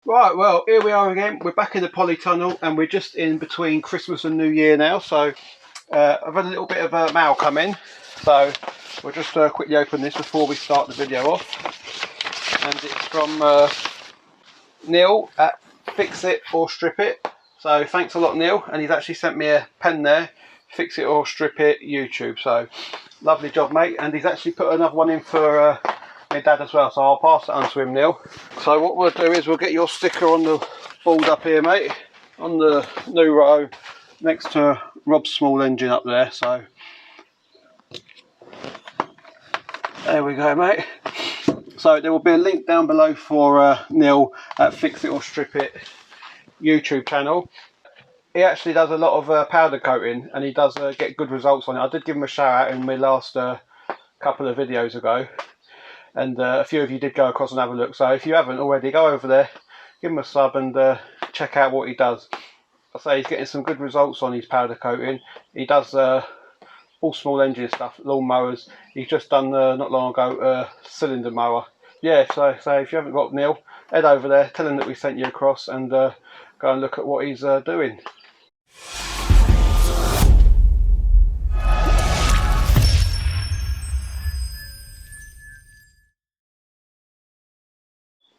Right, well, here we are again. We're back in the polytunnel and we're just in between Christmas and New Year now. So I've had a little bit of mail come in. So we'll just quickly open this before we start the video off. And it's from Neil at Fix It or Strip It. So thanks a lot, Neil. And he's actually sent me a pen there, Fix It or Strip It YouTube. So lovely job, mate. And he's actually put another one in for my dad as well, so I'll pass it on to him, Neil. So what we'll do is we'll get your sticker on the board up here, mate, on the new row next to Rob's small engine up there. So there we go, mate. So there will be a link down below for Neil at Fix It or Strip It YouTube channel. He actually does a lot of powder coating and he does get good results on it. I did give him a shout out in my last couple of videos ago. And a few of you did go across and have a look. So if you haven't already, go over there, give him a sub and check out what he does. I say he's getting some good results on his powder coating. He does all small engine stuff, lawn mowers. He's just done not long ago cylinder mower. Yeah, so if you haven't got Neil, head over there, tell him that we sent you across and go and look at what he's doing.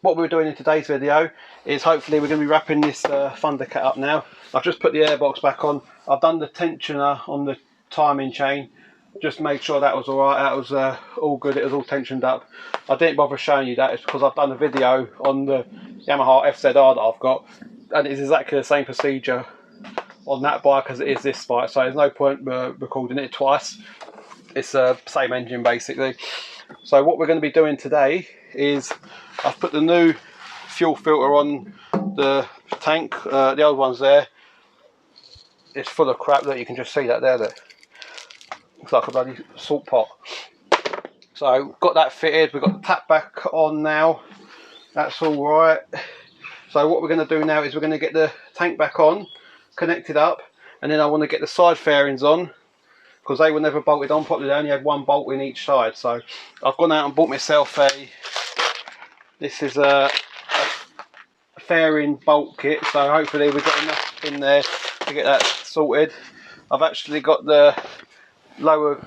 What we're doing in today's video is hopefully we're going to be wrapping this Thundercat up now. I've just put the airbox back on. I've done the tensioner on the timing chain. Just made sure that was alright. That was all good. It was all tensioned up. I didn't bother showing you that. It's because I've done a video on the Yamaha FZR that I've got. And it's exactly the same procedure on that bike as it is this bike. So there's no point recording it twice. It's the same engine basically. So what we're going to be doing today is I've put the new fuel filter on the tank. The old one's there. It's full of crap. That you can just see that there. That looks like a bloody salt pot. So got that fitted. We've got the tap back on now. That's all right. So what we're going to do now is we're going to get the tank back on, connected up, and then I want to get the side fairings on, because they were never bolted on properly. They only had one bolt in each side. So I've gone out and bought myself this is a fairing bolt kit. So hopefully we've got enough in there to get that sorted. I've actually got the lower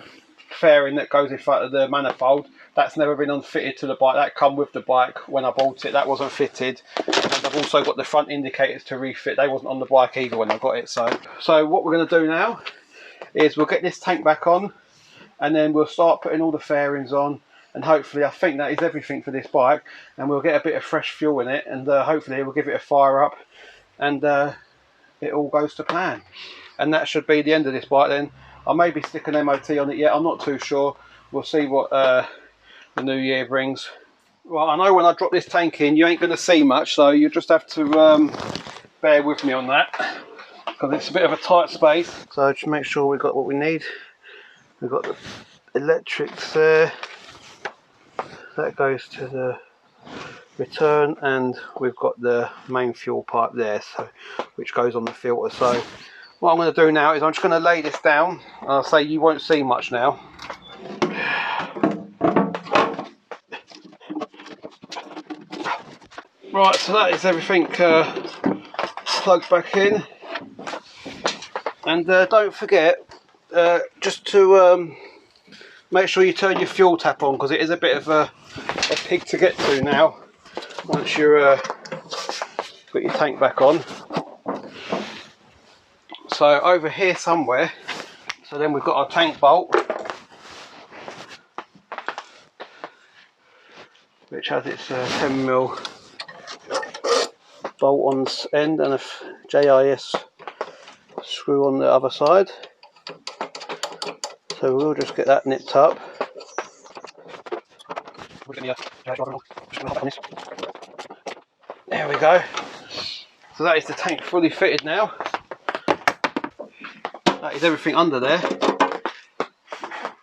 fairing that goes in front of the manifold. That's never been unfitted to the bike. That come with the bike when I bought it. That wasn't fitted. And I've also got the front indicators to refit. They wasn't on the bike either when I got it. So what we're going to do now is we'll get this tank back on and then we'll start putting all the fairings on, and hopefully I think that is everything for this bike, and we'll get a bit of fresh fuel in it, and hopefully we'll give it a fire up and it all goes to plan. And that should be the end of this bike then. I may be sticking MOT on it yet, I'm not too sure. We'll see what the new year brings. Well, I know when I drop this tank in you ain't going to see much, so you just have to bear with me on that, because it's a bit of a tight space. So just make sure we've got what we need. We've got the electrics there. That goes to the return, and we've got the main fuel pipe there, so which goes on the filter. So what I'm going to do now is I'm just going to lay this down. I'll say you won't see much now. Right, so that is everything plugged back in. And don't forget just to make sure you turn your fuel tap on, because it is a bit of a pig to get to now once you're got your tank back on. So over here somewhere, so then we've got our tank bolt, which has its 10mm bolt on the end and a JIS screw on the other side. So we'll just get that nipped up. There we go. So that is the tank fully fitted now. That is everything under there.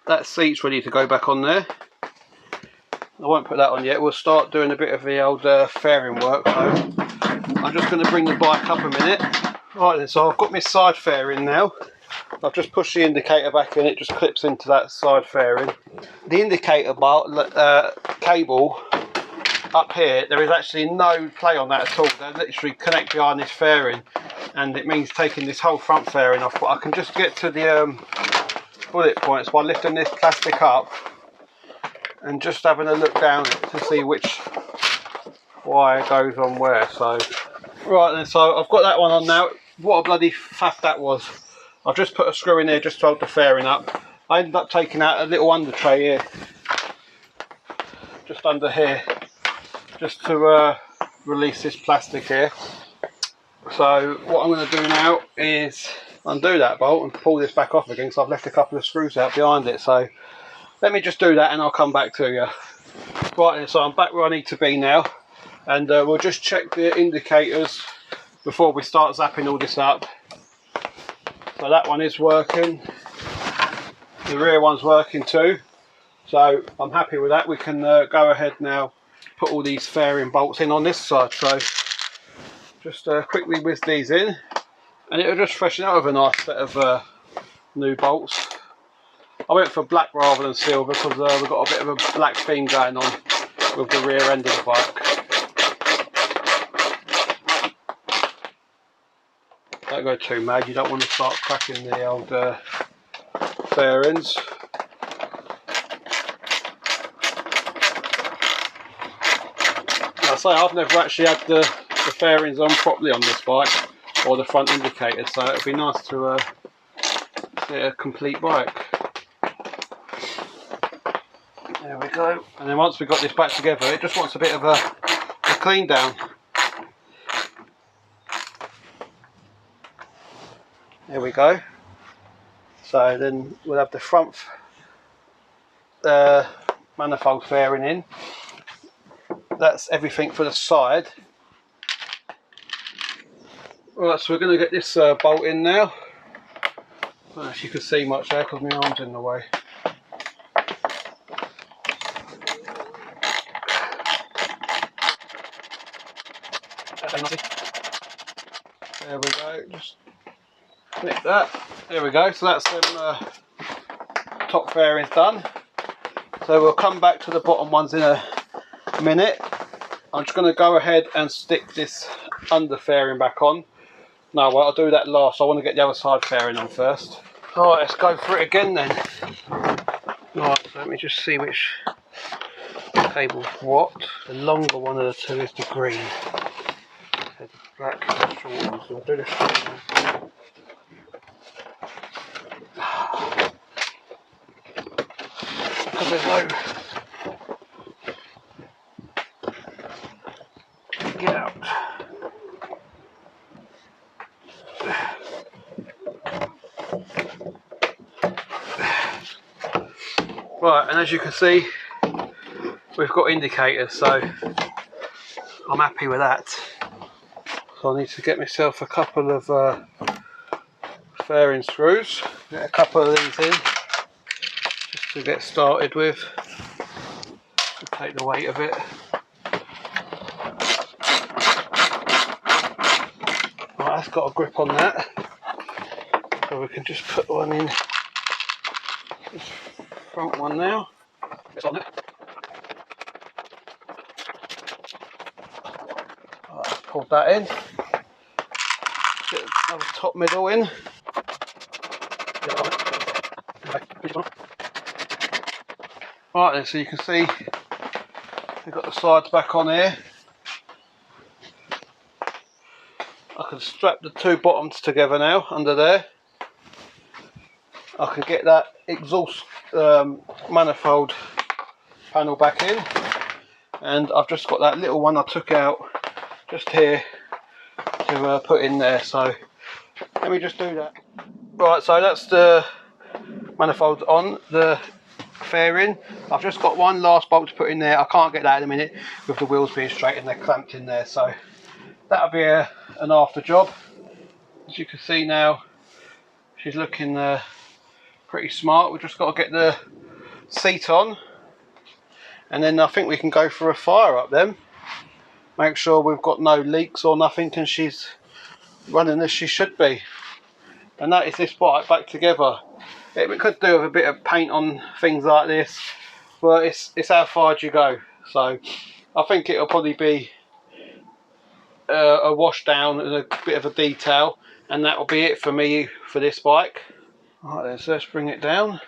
That seat's ready to go back on there. I won't put that on yet. We'll start doing a bit of the old fairing work. So I'm just going to bring the bike up a minute. Right then, so I've got my side fairing now. I've just pushed the indicator back in, it just clips into that side fairing. The indicator bar, cable up here, there is actually no play on that at all. They literally connect behind this fairing, and it means taking this whole front fairing off. But I can just get to the bullet points by lifting this plastic up and just having a look down it to see which wire goes on where. So right then, so I've got that one on now. What a bloody faff that was. I've just put a screw in there just to hold the fairing up. I ended up taking out a little under tray here, just under here, just to release this plastic here. So what I'm going to do now is undo that bolt and pull this back off again, because I've left a couple of screws out behind it. So let me just do that and I'll come back to you. Right then, so I'm back where I need to be now, and we'll just check the indicators before we start zapping all this up. So that one is working, the rear one's working too, so I'm happy with that. We can go ahead now, put all these fairing bolts in on this side. So just quickly whiz these in, and it'll just freshen out with a nice set of new bolts. I went for black rather than silver because we've got a bit of a black theme going on with the rear end of the bike. Don't go too mad, you don't want to start cracking the old fairings. I say I've never actually had the fairings on properly on this bike, or the front indicators, so it'd be nice to see a complete bike. There we go. And then once we've got this back together, it just wants a bit of a clean down. There we go. So then we'll have the front manifold fairing in. That's everything for the side. Right, so we're going to get this bolt in now. I don't know if you can see much there because my arm's in the way. There we go, just click that. There we go, so that's them top fairings done. So we'll come back to the bottom ones in a minute. I'm just going to go ahead and stick this under fairing back on. No, well, I'll do that last. I want to get the other side fairing on first. Alright, let's go for it again then. Right, so let me just see which cable's what. The longer one of the two is the green. The black is the short one, so I'll do the short one. Because there's no get out. Right, and as you can see, we've got indicators, so I'm happy with that. So I need to get myself a couple of fairing screws, get a couple of these in, just to get started with, to take the weight of it. Right, that's got a grip on that, so we can just put one in, this front one now. It's on there. Right, let's pull that in. Get another top middle in. Right then, so you can see we've got the sides back on here. I can strap the two bottoms together now under there. I can get that exhaust manifold panel back in, and I've just got that little one I took out just here to put in there. So let me just do that. Right, so that's the manifold on the fairing. I've just got one last bolt to put in there. I can't get that in a minute with the wheels being straight and they're clamped in there, so that'll be an after job. As you can see now, she's looking pretty smart. We've just got to get the seat on, and then I think we can go for a fire up then. Make sure we've got no leaks or nothing, and she's running as she should be. And that is this bike back together. We could do with a bit of paint on things like this, but it's how far do you go. So I think it'll probably be a wash down and a bit of a detail, and that will be it for me for this bike. Right then, so let's bring it down.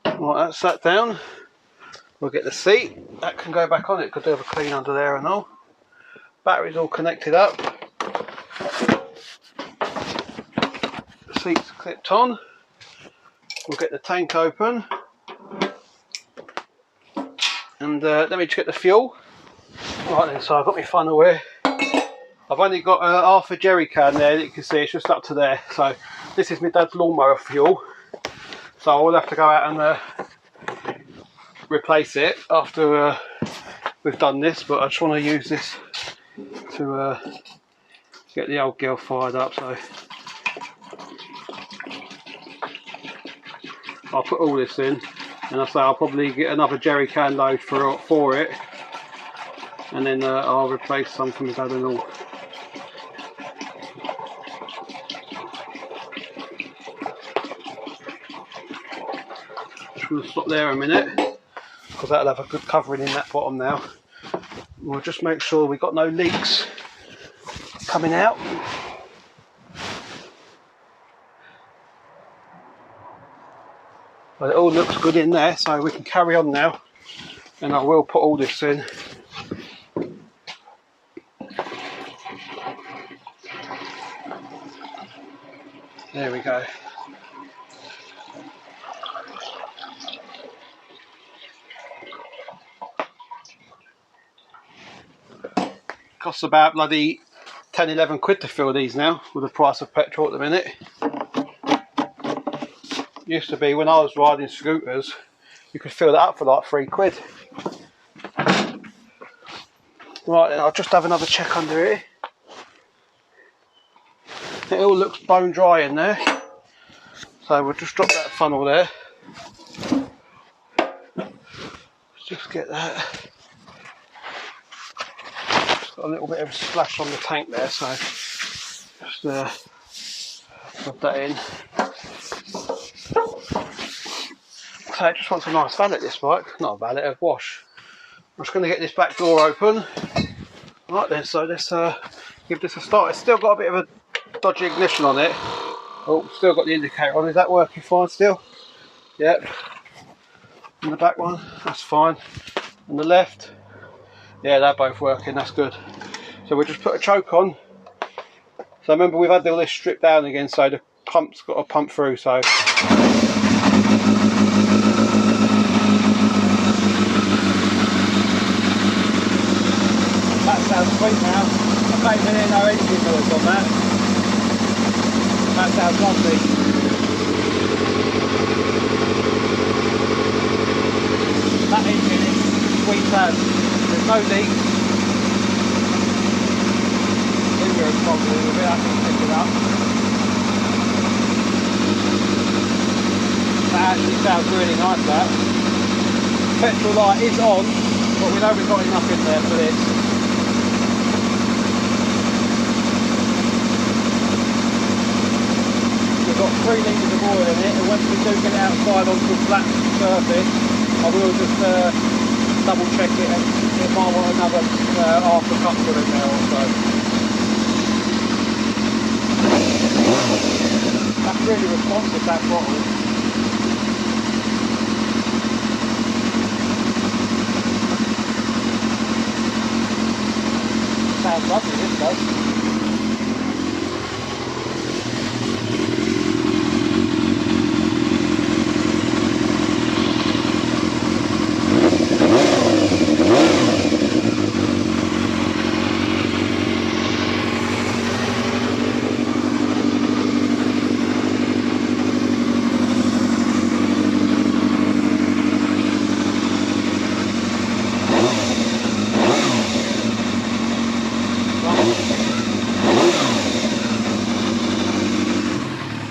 Right, that's that down. We'll get the seat, that can go back on. It could do a clean under there and all. Battery's all connected up. The seat's clipped on. We'll get the tank open. And let me just get the fuel. Right then, so I've got my funnel here. I've only got half a jerry can there that you can see, it's just up to there. So this is my dad's lawnmower fuel. So I will have to go out and replace it after we've done this, but I just want to use this to get the old girl fired up. So I'll put all this in, and I say I'll probably get another jerry can load for it, and then I'll replace some from my dad and all. Just going to stop there a minute, because that'll have a good covering in that bottom now. We'll just make sure we've got no leaks coming out. But it all looks good in there, so we can carry on now, and I will put all this in. There we go. Costs about bloody 10-11 quid to fill these now, with the price of petrol at the minute. Used to be when I was riding scooters, you could fill that up for like 3 quid. Right then, I'll just have another check under here. It all looks bone dry in there, so we'll just drop that funnel there. Let's just get that. Just got a little bit of a splash on the tank there, so just rub that in. So it just wants a nice valet, this bike. Not a valet, a wash. I'm just going to get this back door open. Right then, so let's give this a start. It's still got a bit of a dodgy ignition on it. Oh, still got the indicator on. Is that working fine still? Yep. And the back one, that's fine. And the left, yeah, they're both working, that's good. So we'll just put a choke on. So remember, we've had all this stripped down again, so the pump's got to pump through, so. That sounds sweet now. I can't even hear no engine noise on that. That sounds lovely. That engine is sweet as. There's no leaks. Finger is probably a bit happy to pick it up. That actually sounds really nice, that. Petrol light is on, but we know we've got enough in there for this. We've got 3 litres of oil in it, and once we do get it outside onto a flat surface, I will just double check it, and it might want another half a cup full in there also. That's really responsive, that bottle. Sounds lovely, this does.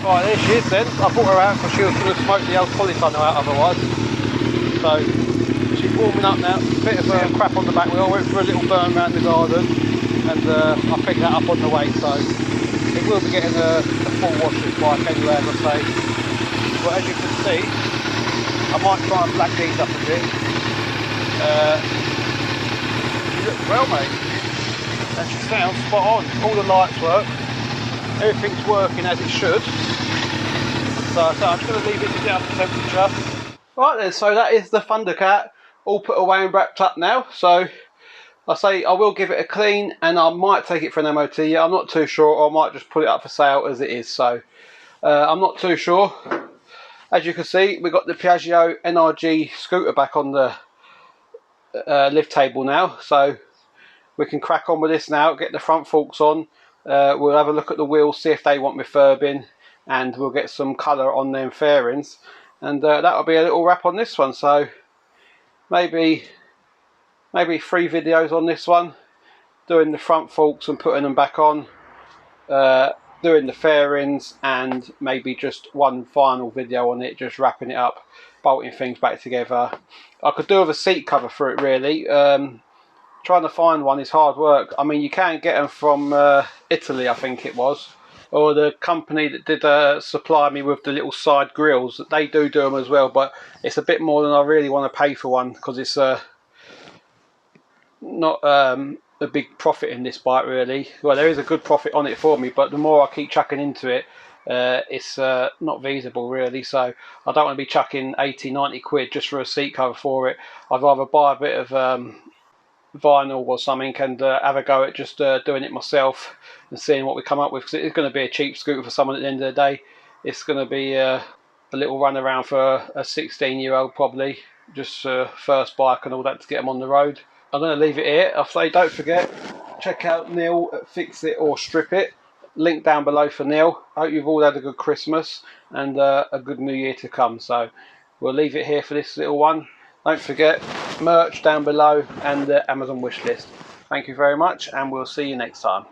Right, there she is then. I brought her out because she was going to smoke the old polytunnel out otherwise. So she's warming up now. Bit of crap on the back wheel. I went for a little burn around the garden, and I picked that up on the way. So it will be getting a full wash this bike anyway, as I say. but as you can see, I might try and black these up a bit. You look well, mate. That should sound spot on. All the lights work. Everything's working as it should. So I'm just going to leave it to get up to temperature. Right then, so that is the Thundercat all put away and wrapped up now. So I say I will give it a clean and I might take it for an MOT. Yeah, I'm not too sure, or I might just put it up for sale as it is. So I'm not too sure. As you can see, we've got the Piaggio NRG scooter back on the lift table now. So we can crack on with this now, get the front forks on. We'll have a look at the wheels, see if they want refurbing, and we'll get some colour on them fairings. And that'll be a little wrap on this one. So maybe 3 videos on this one, doing the front forks and putting them back on, doing the fairings, and maybe just one final video on it, just wrapping it up, bolting things back together. I could do with a seat cover for it really. Trying to find one is hard work. I mean, you can get them from Italy, I think it was, or the company that did supply me with the little side grills. They do them as well, but it's a bit more than I really want to pay for one, because it's not a big profit in this bike really. Well, there is a good profit on it for me, but the more I keep chucking into it, it's not feasible really. So I don't want to be chucking 80-90 quid just for a seat cover for it. I'd rather buy a bit of vinyl or something and have a go at just doing it myself and seeing what we come up with, because it's going to be a cheap scooter for someone at the end of the day. It's going to be a little run around for a 16-year-old probably, just first bike and all that to get them on the road. I'm going to leave it here. I'll say don't forget, check out Neil at Fix It or Strip It. Link down below for Neil. I hope you've all had a good Christmas and a good New Year to come. So we'll leave it here for this little one. Don't forget, merch down below and the Amazon wish list. Thank you very much, and we'll see you next time.